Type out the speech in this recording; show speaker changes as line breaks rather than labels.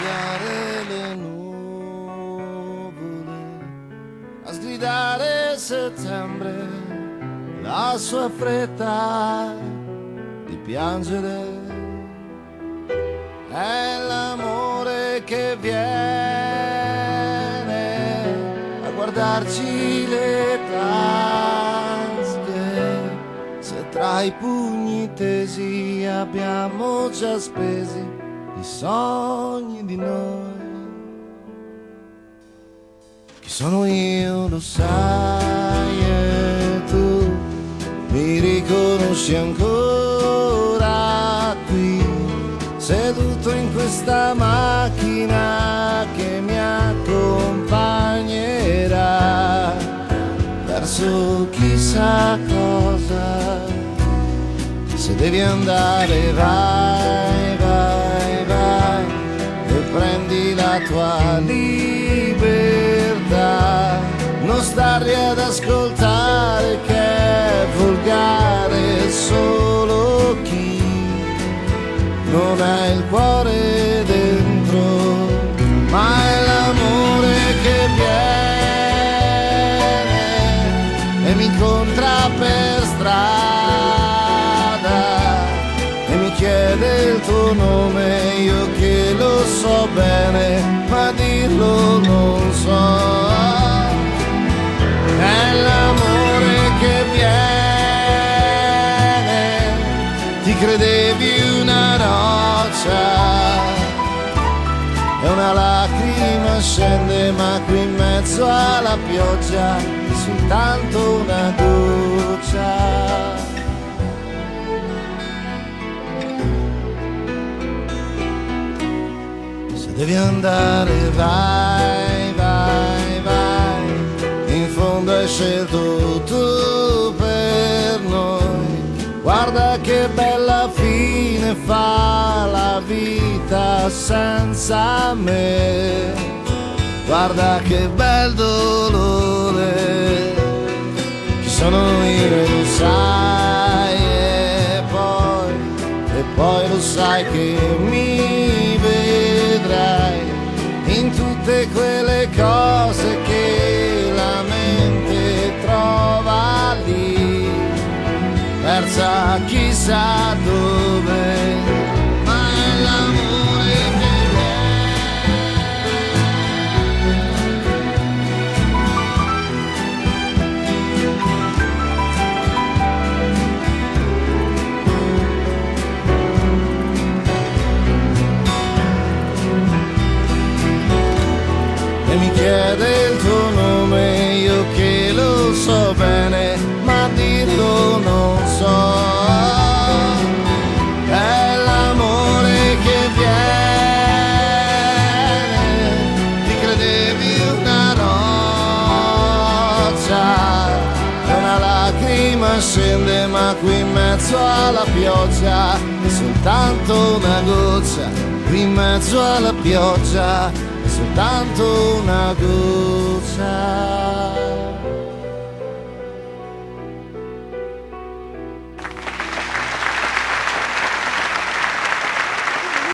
soffiare le nuvole, a sgridare settembre, la sua fretta di piangere. È l'amore che viene a guardarci le tasche, se tra i pugni tesi abbiamo già spesi i sogni di noi. Chi sono io lo sai e tu mi riconosci ancora qui, seduto in questa macchina che mi accompagnerà verso chissà cosa. Se devi andare vai, vai, vai e prendi la tua libertà, non starli ad ascoltare che è volgare solo chi non ha il cuore dentro, ma è l'amore che viene e mi incontra per strada e mi chiede il tuo nome, io che lo so bene, ma dirlo non so. È l'amore che viene, ti credevi una roccia e una lacrima scende, ma qui in mezzo alla pioggia è soltanto una goccia. Se devi andare vai, vai, vai, in fondo hai scelto tu per noi, guarda che bella fine fa la vita senza me, guarda che bel dolore, chi sono io lo sai e poi lo sai che mi vedrai in tutte quelle cose che la mente trova lì, persa chissà dove, ma è l'amore che e mi chiede il tuo nome, io che lo so bene, ma dirlo non so. È l'amore che viene, ti credevi una roccia e una lacrima scende, ma qui in mezzo alla pioggia è soltanto una goccia, qui in mezzo alla pioggia è soltanto una goccia.